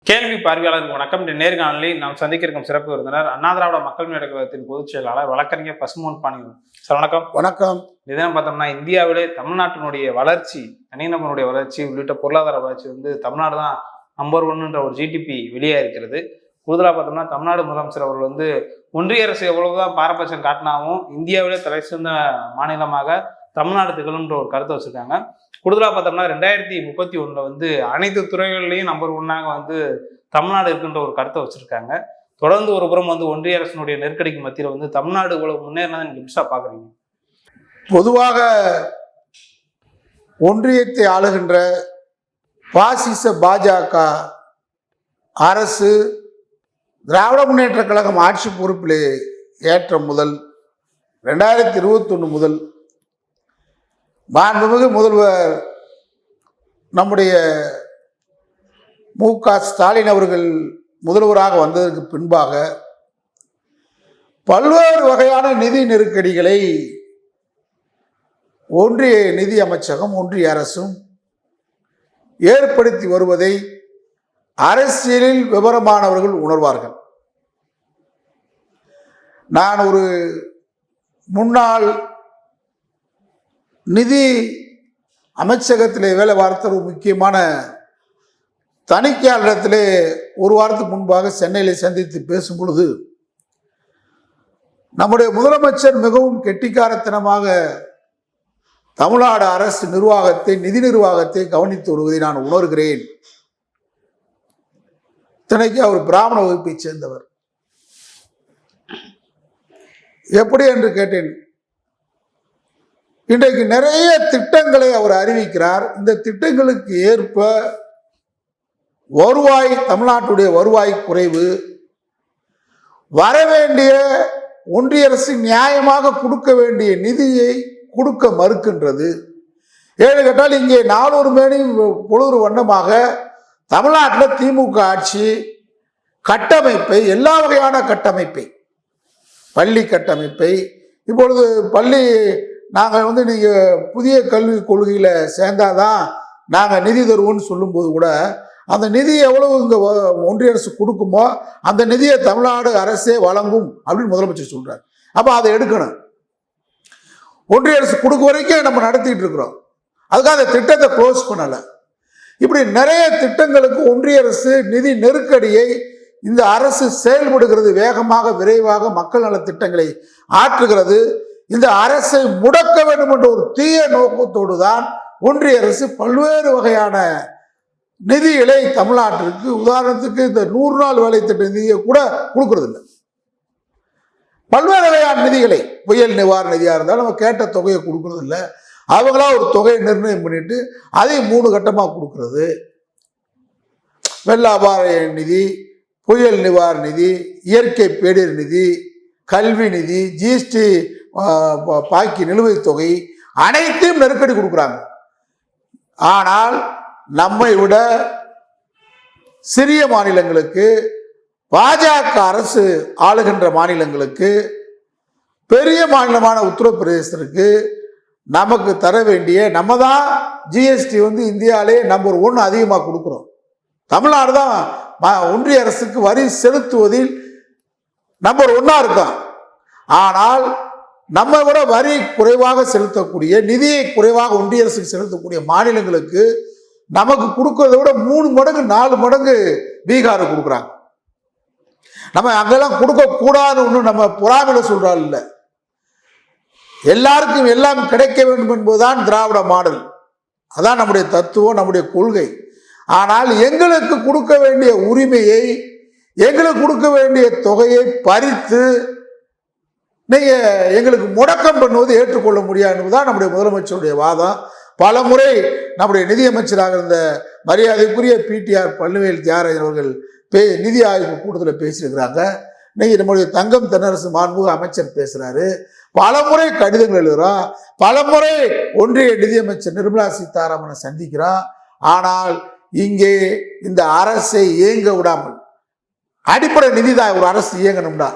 கேள்வி பார்வையாளருக்கு வணக்கம். இந்த நேர்காணலில் நாம் சந்திக்க இருக்கும் சிறப்பு விருந்தினர் அண்ணா திராவிட மக்கள் முன்னேற்ற கழகத்தின் பொதுச் செயலாளர் வழக்கறிஞர் பசும்பொன் பாண்டியன் சார். வணக்கம். வணக்கம். இதுதான் பார்த்தோம்னா இந்தியாவிலே தமிழ்நாட்டினுடைய வளர்ச்சி, தனிநபருடைய வளர்ச்சி உள்ளிட்ட பொருளாதார வளர்ச்சி தமிழ்நாடு தான் நம்பர் 1 ஒரு ஜிடிபி வெளியே இருக்கிறது. கூடுதலாக பார்த்தோம்னா தமிழ்நாடு முதலமைச்சர் அவர்கள் ஒன்றிய அரசு எவ்வளவுதான் பாரபட்சம் காட்டினாவும் இந்தியாவிலே தலை சிறந்த மாநிலமாக தமிழ்நாடு திகழும்ன்ற ஒரு கருத்தை வச்சிருக்காங்க. கூடுதலாக பார்த்தோம்னா 2031 அனைத்து துறைகளிலையும் நம்பர் 1 தமிழ்நாடு இருக்குன்ற ஒரு கருத்தை வச்சிருக்காங்க. தொடர்ந்து ஒரு புறம் ஒன்றிய அரசினுடைய நெருக்கடிக்கு மத்தியில் தமிழ்நாடு இவ்வளவு முன்னேறினதை நீங்க எப்படியா பாக்குறீங்க? பொதுவாக ஒன்றியத்தை ஆளுகின்ற பாசிச பாஜக அரசு திராவிட முன்னேற்ற கழகம் ஆட்சி பொறுப்பிலே ஏற்ற முதல் 2021 முதல் மாண்புமிகு முதல்வர் நம்முடைய மு.க. ஸ்டாலின் அவர்கள் முதல்வராக வந்ததற்கு பின்பாக பல்வேறு வகையான நிதி நெருக்கடிகளை ஒன்றிய நிதி அமைச்சகம் ஒன்றிய அரசும் ஏற்படுத்தி வருவதை அரசியலில் விவரமானவர்கள் உணர்வார்கள். நான் ஒரு முன்னாள் நிதி அமைச்சகத்திலே வேலை பார்த்த ஒரு முக்கியமான தணிக்கையாளரிடத்திலே ஒரு வாரத்துக்கு முன்பாக சென்னையில் சந்தித்து பேசும் பொழுது நம்முடைய முதலமைச்சர் மிகவும் கெட்டிக்காரத்தனமாக தமிழ்நாடு அரசு நிர்வாகத்தை, நிதி நிர்வாகத்தை கவனித்து வருவதை நான் உணர்கிறேன். இத்தனைக்கு அவர் பிராமண வகுப்பை சேர்ந்தவர். எப்படி என்று கேட்டேன். இன்றைக்கு நிறைய திட்டங்களை அவர் அறிவிக்கிறார். இந்த திட்டங்களுக்கு ஏற்ப வருவாய், தமிழ்நாட்டுடைய வருவாய் குறைவு, வரவேண்டிய ஒன்றிய அரசு நியாயமாக கொடுக்க வேண்டிய நிதியை கொடுக்க மறுக்கின்றது. ஏழு கேட்டால் இங்கே 400 மேனி பொழுது வண்ணமாக தமிழ்நாட்டில் திமுக ஆட்சி கட்டமைப்பை, எல்லா வகையான கட்டமைப்பை, பள்ளி கட்டமைப்பை, இப்பொழுது பள்ளி நாங்கள் நீங்கள் புதிய கல்விக் கொள்கையில் சேர்ந்தாதான் நாங்கள் நிதி தருவோம்னு சொல்லும்போது கூட அந்த நிதி எவ்வளவு இங்கே ஒன்றிய அரசு கொடுக்குமோ அந்த நிதியை தமிழ்நாடு அரசே வழங்கும் அப்படின்னு முதலமைச்சர் சொல்கிறார். அப்போ அதை எடுக்கணும். ஒன்றிய அரசு கொடுக்க வரைக்கும் நம்ம நடத்திட்டு இருக்கிறோம். அதுக்காக அந்த திட்டத்தை க்ளோஸ் பண்ணலை. இப்படி நிறைய திட்டங்களுக்கு ஒன்றிய அரசு நிதி நெருக்கடியை இந்த அரசு செயல்படுகிறது. வேகமாக, விரைவாக மக்கள் நல திட்டங்களை ஆற்றுகிறது. இந்த அரசை முடக்க வேண்டும் என்ற ஒரு தீய நோக்கத்தோடு தான் ஒன்றிய அரசு பல்வேறு வகையான நிதிகளை தமிழ்நாட்டிற்கு, உதாரணத்துக்கு இந்த 100 நாள் வேலை திட்ட நிதியை கூட கொடுக்கறதில்லை. பல்வேறு வகையான நிதிகளை, புயல் நிவாரண நிதியாக இருந்தாலும் நம்ம கேட்ட தொகையை கொடுக்கறது இல்லை. அவங்களா ஒரு தொகையை நிர்ணயம் பண்ணிட்டு அதை 3 கட்டமாக கொடுக்கறது. வெள்ள அபார நிதி, புயல் நிவாரண நிதி, இயற்கை பேரிடர் நிதி, கல்வி நிதி, ஜிஎஸ்டி பாக்கி நிலுவைத் தொகை அனைத்தையும் நெருக்கடி கொடுக்குறாங்க. ஆனால் நம்மை விட சிறிய மாநிலங்களுக்கு, பாஜக அரசு ஆளுகின்ற மாநிலங்களுக்கு, பெரிய மாநிலமான உத்தரப்பிரதேசத்திற்கு நமக்கு தர வேண்டிய, நம்ம தான் ஜிஎஸ்டி இந்தியாவிலே நம்பர் 1 அதிகமாக கொடுக்குறோம். தமிழ்நாடு தான் ஒன்றிய அரசுக்கு வரி செலுத்துவதில் நம்பர் 1 இருக்கும். ஆனால் நம்ம விட வரி குறைவாக செலுத்தக்கூடிய, நிதியை குறைவாக ஒன்றிய அரசுக்கு செலுத்தக்கூடிய மாநிலங்களுக்கு நமக்கு கொடுக்கறதை விட 3 மடங்கு 4 மடங்கு பீகாருக்கு கொடுக்குறாங்க. நம்ம அங்கெல்லாம் கொடுக்க கூடாதுன்னு நம்ம பொறாமையில சொல்றாள் இல்லை. எல்லாருக்கும் எல்லாம் கிடைக்க வேண்டும் என்பதுதான் திராவிட மாடல். அதான் நம்முடைய தத்துவம், நம்முடைய கொள்கை. ஆனால் எங்களுக்கு கொடுக்க வேண்டிய உரிமையை, எங்களுக்கு கொடுக்க வேண்டிய தொகையை பறித்து நீங்க எங்களுக்கு முடக்கம் பண்ணுவது ஏற்றுக்கொள்ள முடியாது என்பதுதான் நம்முடைய முதலமைச்சருடைய வாதம். பல முறை நம்முடைய நிதியமைச்சராக இருந்த மரியாதைக்குரிய பிடிஆர் பழனிவேல் தியாகராஜன் அவர்கள் நிதி ஆய்வு கூட்டத்தில் பேசியிருக்கிறாங்க. இன்னைக்கு நம்முடைய தங்கம் தென்னரசு மாண்புமிகு அமைச்சர் பேசுறாரு. பல முறை கடிதங்கள் எழுதுறோம், பல முறை ஒன்றிய நிதியமைச்சர் நிர்மலா சீதாராமனை சந்திக்கிறோம். ஆனால் இங்கே இந்த அரசை இயங்க விடாமல், அடிப்படை நிதி தான் ஒரு அரசு இயங்கணும்னா,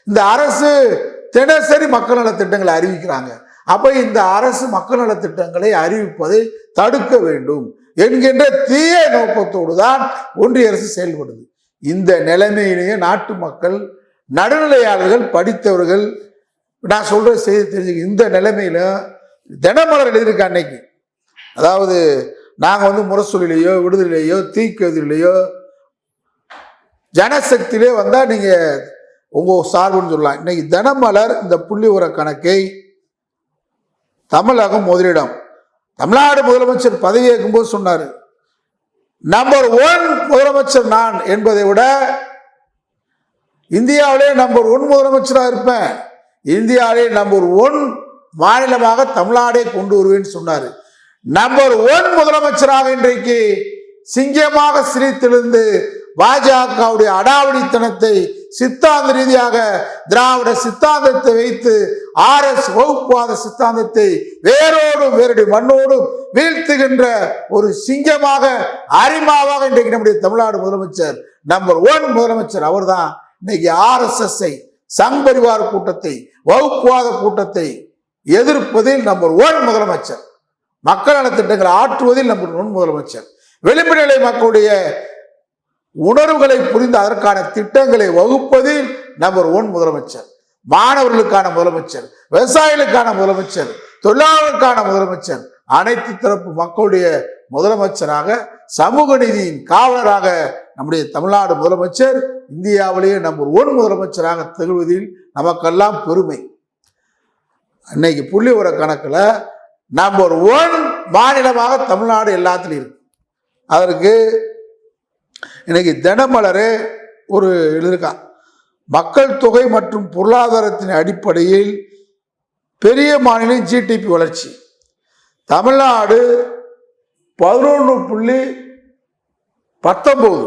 இந்த அரசு தினசரி மக்கள் நல திட்டங்களை அறிவிக்கிறாங்க. அப்ப இந்த அரசு மக்கள் நல திட்டங்களை அறிவிப்பதை தடுக்க வேண்டும். என்கின்ற தீய நோக்கத்தோடு தான் ஒன்றிய அரசு செயல்படுது. இந்த நிலைமையிலேயே நாட்டு மக்கள், நடுநிலையாளர்கள், படித்தவர்கள், நான் சொல்ற செய்தி தெரிஞ்சுக்க, இந்த நிலைமையில தினமலர் எழுதியிருக்க அன்னைக்கு, அதாவது நாங்கள் முரசொலியிலையோ விடுதலையோ தீக்கதிலையோ ஜனசக்தியிலே வந்தால் நீங்கள் உங்கள் சார்புன்னு சொல்லலாம். இன்னைக்கு தினமலர் இந்த புள்ளி உர கணக்கை தமிழகம் முதலிடம், தமிழ்நாடு முதலமைச்சர் பதவி ஏற்கும்போது சொன்னார், நம்பர் 1 முதலமைச்சர் நான் என்பதை விட இந்தியாவிலே நம்பர் 1 முதலமைச்சராக இருப்பேன், இந்தியாவிலே நம்பர் 1 மாநிலமாக தமிழ்நாடே கொண்டு வருவேன்னு சொன்னார். நம்பர் 1 முதலமைச்சராக இன்றைக்கு சிங்கமாக சிரித்திலிருந்து பாஜகவுடைய அடாவடித்தனத்தை சித்தாந்த ரீதியாக திராவிட சித்தாந்தத்தை வைத்து RS வகுப்புவாத சித்தாந்தத்தை வேரோடு மண்ணோடு வீழ்த்துகின்ற ஒரு சிங்கமாக, அரிமாவாக இன்றைக்கு நம்முடைய தமிழ்நாடு முதலமைச்சர் நம்பர் 1 முதலமைச்சர் அவர்தான். இன்னைக்கு RSS-ஐ, சங் பரிவார் கூட்டத்தை, வகுப்புவாத கூட்டத்தை எதிர்ப்பதில் நம்பர் 1 முதலமைச்சர், மக்கள் நலத்திட்டங்களை ஆற்றுவதில் நம்பர் 1 முதலமைச்சர், விளிம்பு நிலை மக்களுடைய உணர்வுகளை புரிந்து அதற்கான திட்டங்களை வகுப்பதில் நம்பர் 1 முதலமைச்சர், மாணவர்களுக்கான முதலமைச்சர், விவசாயிகளுக்கான முதலமைச்சர், தொழிலாளர்களுக்கான முதலமைச்சர், அனைத்து தரப்பு மக்களுடைய முதலமைச்சராக, சமூக நீதியின் காவலராக நம்முடைய தமிழ்நாடு முதலமைச்சர் இந்தியாவிலேயே நம்பர் 1 முதலமைச்சராக திகழ்வதில் நமக்கெல்லாம் பெருமை. இன்னைக்கு புள்ளி உர கணக்கில் நம்பர் 1 மாநிலமாக தமிழ்நாடு எல்லாத்துலையும் இருக்கு. அதற்கு இன்னைக்கு தினமலரே ஒரு எழுதியிருக்கான், மக்கள் தொகை மற்றும் பொருளாதாரத்தின் அடிப்படையில் பெரிய மாநிலம் GDP வளர்ச்சி, தமிழ்நாடு 11.19,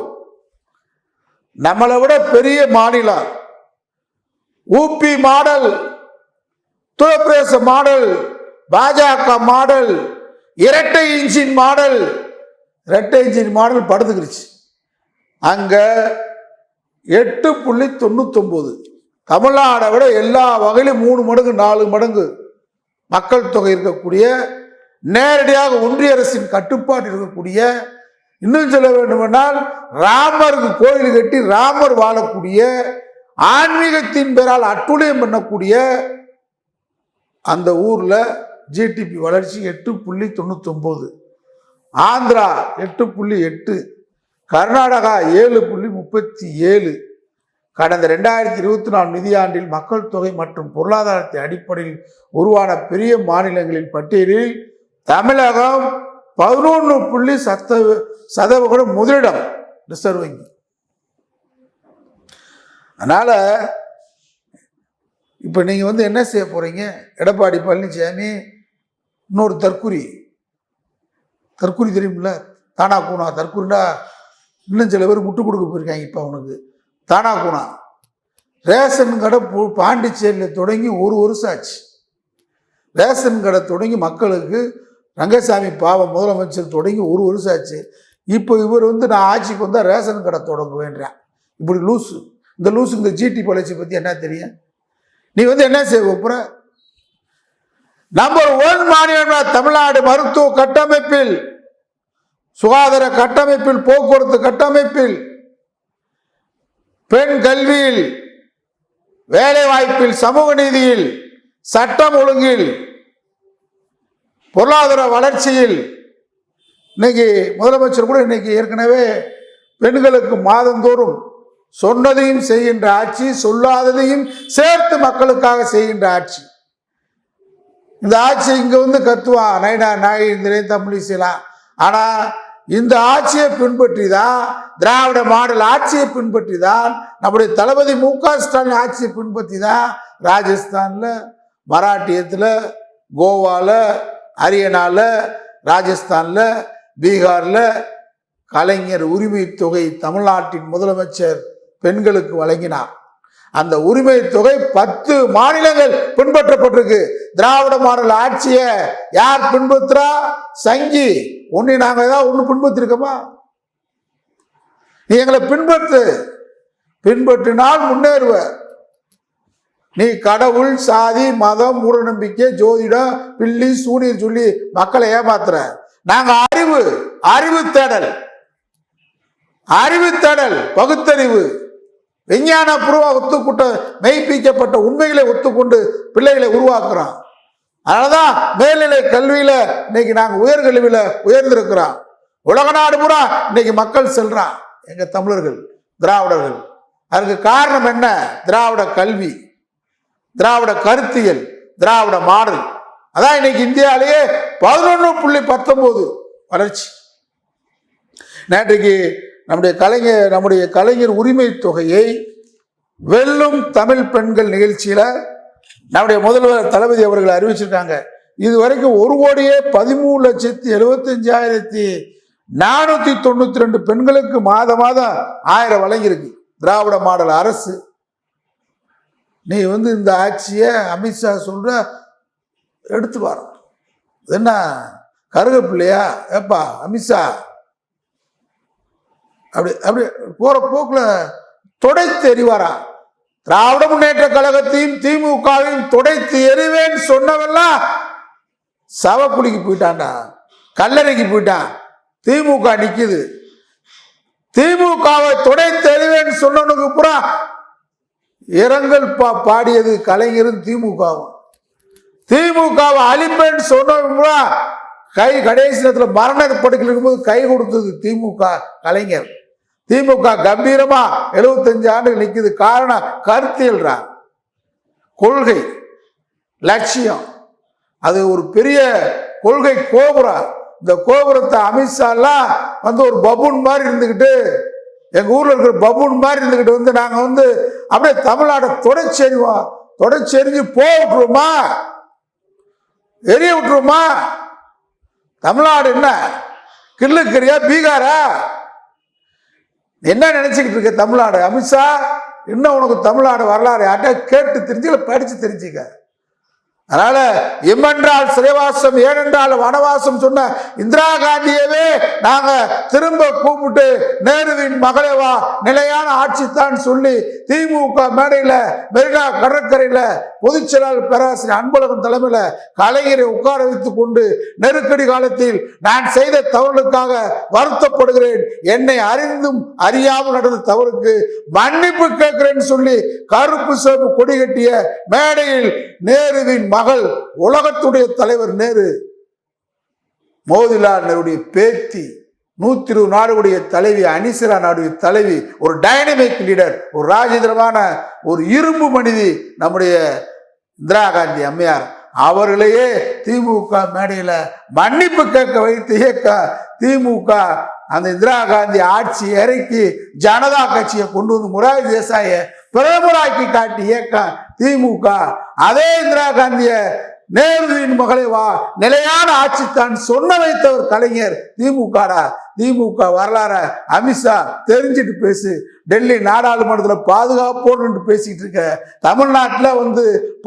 நம்மளை விட பெரிய மாநிலம். ஊபி மாடல், உத்தரப்பிரதேச மாடல், பாஜக மாடல், இரட்டை இன்ஜின் மாடல் படுத்துக்கிடுச்சு. அங்க 8.99, தமிழ்நாடை விட எல்லா வகையிலும் 3 மடங்கு 4 மடங்கு மக்கள் தொகை இருக்கக்கூடிய, நேரடியாக ஒன்றிய அரசின் கட்டுப்பாடு இருக்கக்கூடிய, இன்னும் சொல்ல வேண்டுமென்றால் ராமருக்கு கோயில் கட்டி ராமர் வாழக்கூடிய, ஆன்மீகத்தின் பேரால் அட்டுழியம் பண்ணக்கூடிய அந்த ஊர்ல GDP வளர்ச்சி 8.99, ஆந்திரா 8.8, கர்நாடகா 7.37. கடந்த 2024 நிதியாண்டில் மக்கள் தொகை மற்றும் பொருளாதாரத்தை அடிப்படையில் உருவான பெரிய மாநிலங்களின் பட்டியலில் தமிழகம் 11.7% முதலிடம், ரிசர்வ் வங்கி. அதனால இப்ப நீங்க என்ன செய்ய போறீங்க? எடப்பாடி பழனிசாமி இன்னொரு தற்குறி தெரியுமில்ல, தானா கூனா தற்குறினா இன்னும் சில பேர் முட்டு கொடுக்க போயிருக்காங்க. இப்போ அவனுக்கு தானா கூனா ரேஷன் கடை பாண்டிச்சேரியில் தொடங்கி 1 வருஷம் ஆச்சு. ரேஷன் கடை தொடங்கி மக்களுக்கு ரங்கசாமி பாவம் முதலமைச்சர் தொடங்கி 1 வருஷம் ஆச்சு. இப்போ இவர் நான் ஆட்சிக்கு வந்தால் ரேஷன் கடை தொடங்குவேன்றான். இப்படி லூஸு. இந்த லூஸுக்கு இந்த GDP வளர்ச்சி பற்றி என்ன தெரியும்? நீ என்ன செய்ய போற? நம்பர் 1 மாநிலம் தமிழ்நாடு. மருத்துவ கட்டமைப்பில், சுகாதார கட்டமைப்பில், போக்குவரத்து கட்டமைப்பில், பெண் கல்வியில், வேலை வாய்ப்பில், சமூக நீதியில், சட்டம் ஒழுங்கில், பொருளாதார வளர்ச்சியில். இன்னைக்கு முதலமைச்சர் கூட ஏற்கனவே பெண்களுக்கு மாதந்தோறும் சொன்னதையும் செய்கின்ற ஆட்சி, சொல்லாததையும் சேர்த்து மக்களுக்காக செய்கின்ற ஆட்சி. இந்த ஆட்சி இங்க கத்துவான் நைனா நாகேந்திரே தமிழிசைலாம். ஆனா இந்த ஆட்சியை பின்பற்றி தான், திராவிட மாடல் ஆட்சியை பின்பற்றி தான், நம்முடைய தளபதி MK ஸ்டாலின் ஆட்சியை பின்பற்றி தான் ராஜஸ்தான்ல, மராட்டியத்தில், கோவால, ஹரியானால, ராஜஸ்தான்ல, பீகார்ல கலைஞர் உரிமை தொகை தமிழ்நாட்டின் முதலமைச்சர் பெண்களுக்கு வழங்கினார். அந்த உரிமை தொகை 10 மாநிலங்கள் பின்பற்றப்பட்டிருக்கு. திராவிட மாடல் ஆட்சியை யார் பின்பற்றா? சங்கி. ஒன்னு நாங்க ஏதாவது ஒண்ணு பின்பற்றிருக்கோமா? நீ எங்களை பின்பற்றினால் முன்னேறுவ. நீ கடவுள், சாதி, மதம், மூட நம்பிக்கை, ஜோதிடம், பில்லி, சூனியம் சொல்லி மக்களை ஏமாத்துற. நாங்க அறிவு தேடல் பகுத்தறிவு விஞ்ஞான பூர்வ ஒத்துக்கூட்ட மெய்ப்பிக்கப்பட்ட உண்மைகளை ஒத்துக்கொண்டு பிள்ளைகளை உருவாக்குறோம். அதனாலதான் மேல்நிலை கல்வியில இன்னைக்கு நாங்க உயர்கல்வியில உயர்ந்திருக்கிறோம். உலக நாடு பூரா இன்னைக்கு மக்கள் செல்றான் எங்க தமிழர்கள், திராவிடர்கள். அதுக்கு காரணம் என்ன? திராவிட கல்வி, திராவிட கருத்தியல், திராவிட மாடல். அதான் இன்னைக்கு இந்தியாவிலேயே 11.19 வளர்ச்சி. நேற்றைக்கு நம்முடைய கலைஞர் உரிமை தொகையை வெல்லும் தமிழ் பெண்கள் நிகழ்ச்சியில நம்முடைய முதல்வர் தளபதி அவர்கள் அறிவிச்சிருக்காங்க. இதுவரைக்கும் 1,13,75,492 பெண்களுக்கு மாதம் 1000 வழங்கியிருக்கு திராவிட மாடல் அரசு. நீ இந்த ஆட்சியை அமித்ஷா சொல்ற எடுத்து வர என்ன கருகப்பிள்ளையா? ஏப்பா அமித்ஷா அப்படி போற போக்குல தொடைத்து எறிவாரா? திராவிட முன்னேற்ற கழகத்தையும் திமுகவையும் தொடைத்து எறிவேன்னு சொன்னவெல்லாம் சவக்குழிக்கு போயிட்டான்டா, கல்லறைக்கு போயிட்டான். திமுக நிக்குது. திமுகவை தொடைத்து எறிவேன்னு சொன்னவனுக்கு பூரா இரங்கல் பாடியது கலைஞரும் திமுகவும். திமுகவை அழிப்பேன்னு சொன்னவங்க பூரா கடைசி நேரத்தில் மரண படுக்கையில் இருக்கும்போது கை கொடுத்தது திமுக கலைஞர். திமுக கம்பீரமா 75 ஆண்டுகள் நிக்குது. காரணம் கருத்தியல், கொள்கை, லட்சியம். அது ஒரு பெரிய கொள்கை கோபுரம். இந்த கோபுரத்தை அமித்ஷா எல்லாம் ஒரு பபூன் மாதிரி இருந்துகிட்டு, எங்க ஊர்ல இருக்கிற பபூன் மாதிரி இருந்துகிட்டு நாங்க அப்படியே தமிழ்நாட்டை தொடச்செறிஞ்சு விட்டுருவோமா, எரிய விட்டுருவோமா? தமிழ்நாடு என்ன கிள்ளுக்கரியா, பீகாரா? என்ன நினைச்சுக்கிட்டு இருக்க தமிழ்நாடு? அமித்ஷா இன்னும் உனக்கு தமிழ்நாடு வரலாறு யார்கிட்ட கேட்டு தெரிஞ்சு படிச்சு தெரிஞ்சுக்க. அதனால எம்மென்றால் சிறைவாசம் ஏனென்றால் வனவாசம் சொன்ன இந்திரா காந்தியவே நாங்க திரும்ப கூப்பிட்டு நேருவின் மகளே வா, நிலையான ஆட்சி தான் சொல்லி திமுக மேடையில மெரினா கடற்கரையில பொதுச் செயலாளர் பேராசிரியர் அன்பழகன் தலைமையில கலைஞரை உட்கார வைத்துக் கொண்டு நெருக்கடி காலத்தில் நான் செய்த தவறுகளுக்காக வருத்தப்படுகிறேன், என்னை அறிந்தும் அறியாமல் நடந்த தவறுக்கு மன்னிப்பு கேட்கிறேன்னு சொல்லி கருப்பு சிவப்பு கொடி கட்டிய மேடையில் நேருவின் மகள், உலகத்துடைய தலைவர் நேரு, மோதிலால் நேருடைய பேத்தி, 120 நாடுகளுடைய தலைவி, அனிசரா நாடுடைய தலைவி, ஒரு டைனமிக் லீடர், ஒரு ராஜேந்திரமான ஒரு இரும்பு மனிதி நம்முடைய இந்திரா காந்தி அம்மையார். அவர்களையே திமுக மேடையில மன்னிப்பு கேட்க வைத்து இயக்க திமுக அந்த இந்திரா காந்தி ஆட்சி இறக்கி ஜனதா கட்சியை கொண்டு முராரி தேசாயை பிரதமராக்கி காட்டி இயக்க திமுக. அதே இந்திரா காந்திய நேருவின் மகளே வா, நிலையான ஆட்சி தான் சொன்ன வைத்தவர் கலைஞர். திமுக வரலாற அமித்ஷா தெரிஞ்சிட்டு பேசு. டெல்லி நாடாளுமன்றத்தில் பாதுகாப்போடு பேசிட்டு இருக்க, தமிழ்நாட்டில்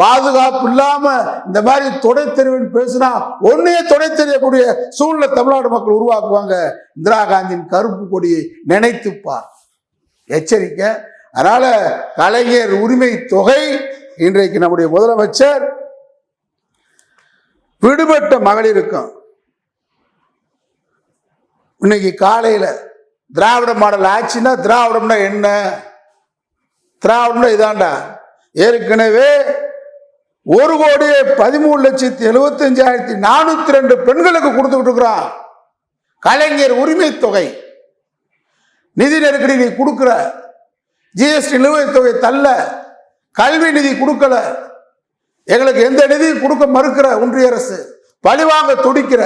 பாதுகாப்பு இல்லாம இந்த மாதிரி தொடை தெரிவுன்னு பேசினா ஒன்னையே தொடை தெரியக்கூடிய சூழ்நிலை தமிழ்நாடு மக்கள் உருவாக்குவாங்க. இந்திரா காந்தியின் கருப்பு கொடியை நினைத்துப்பார், எச்சரிக்கை. அதனால கலைஞர் உரிமை தொகை இன்றைக்கு நம்முடைய முதலமைச்சர் விடுபட்ட மகளிருக்கும் இன்னைக்கு காலையில திராவிட மாடல் ஆட்சின்னா திராவிடம்னா என்ன? திராவிடம்னா இதாண்டா. ஏற்கனவே 1,13,75,402 பெண்களுக்கு கொடுத்துக்கிட்டு இருக்கிறான் கலைஞர் உரிமை தொகை. நிதி நெருக்கடி நீ கொடுக்கிற, ஜிஎஸ்டி நிலுவைத் தொகை தள்ள, கல்வி நிதி கொடுக்கல, எங்களுக்கு எந்த நிதி கொடுக்க மறுக்கிற ஒன்றிய அரசு, பழிவாங்க துடிக்கிற.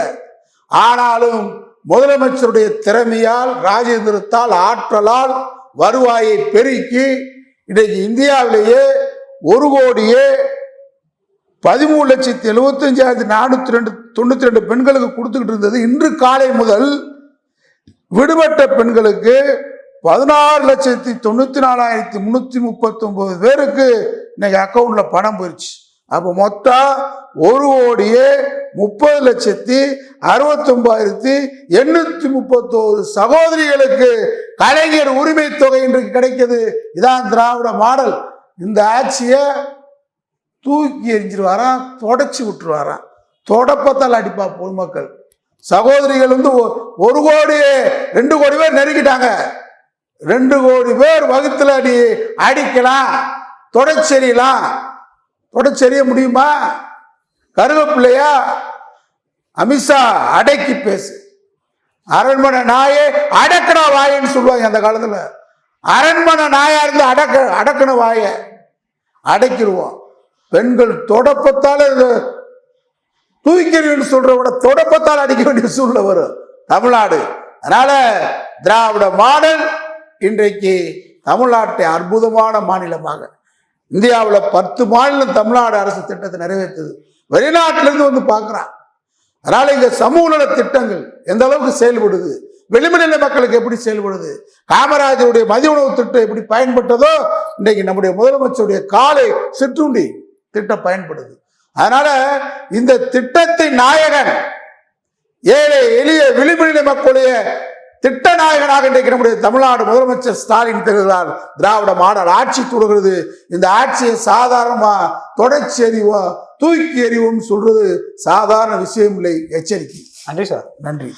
ஆனாலும் முதலமைச்சருடைய திறமையால், ராஜேந்திரத்தால், ஆற்றலால் வருவாயை பெருக்கி இன்றைக்கு இந்தியாவிலேயே 1,13,75,492 பெண்களுக்கு கொடுத்துக்கிட்டு இருந்தது. இன்று காலை முதல் விடுபட்ட பெண்களுக்கு 16,94,339 பேருக்கு இன்னைக்கு அக்கௌண்ட்ல பணம் போயிடுச்சு. அப்போ மொத்தம் 1,30,69,831 சகோதரிகளுக்கு கலைஞர் உரிமை தொகை இன்றைக்கு கிடைக்குது. இதான் திராவிட மாடல். இந்த ஆட்சியை தூக்கி எரிஞ்சிருவாராம், தொடச்சி விட்டுருவாராம். தொடப்பத்தால் அடிப்பா பொதுமக்கள். சகோதரிகள் வந்து 1 கோடி 2 கோடி பேர் நெருங்கிட்டாங்க. 2 கோடி பேர் வகுத்துல நீ அடிக்கலாம், தொடச்செறியலாம். தொடச்செறிய முடியுமா? கருவேப்பிள்ளையா? அமித்ஷா அடக்கி பேசு. அரண்மனை நாயே அடக்கண வாயன்னு சொல்லுவாங்க அந்த காலத்துல. அரண்மனை நாயா இருந்து அடக்கண வாய அடக்கிடுவோம். பெண்கள் தொடப்பத்தால தூக்கிறீன்னு சொல்ற விட தொடப்பத்தால் அடிக்க வேண்டிய சூழ்நிலை வரும் தமிழ்நாடு. அதனால திராவிட மாடல் இன்றைக்கு தமிழ்நாட்டை அற்புதமான மாநிலமாக, இந்தியாவில் 10 மாநிலம் தமிழ்நாடு அரசு திட்டத்தை நிறைவேற்றுது. வெளிநாட்டிலிருந்து வந்து பார்க்குறான். அதனால இங்க சமூக நல திட்டங்கள் எந்த அளவுக்கு செயல்படுது, வெளிமநில மக்களுக்கு எப்படி செயல்படுது, காமராஜருடைய மதிய உணவு திட்டம் எப்படி பயன்பட்டதோ இன்றைக்கு நம்முடைய முதலமைச்சருடைய காலை சிற்றுண்டி திட்டம் பயன்படுது. அதனால இந்த திட்டத்தின் நாயகன், ஏழை எளிய விளிம்புநிலை மக்களுடைய திட்ட நாயகனாக இன்றைக்கு நம்முடைய தமிழ்நாடு முதலமைச்சர் ஸ்டாலின் தெரிகிறார். திராவிட மாடல் ஆட்சி தொடர்கிறது. இந்த ஆட்சியை சாதாரணமா தொடர்ச்சி எறிவோம், தூக்கி எறிவோம் சொல்றது சாதாரண விஷயம் இல்லை. எச்சரிக்கை. நன்றி சார். நன்றி.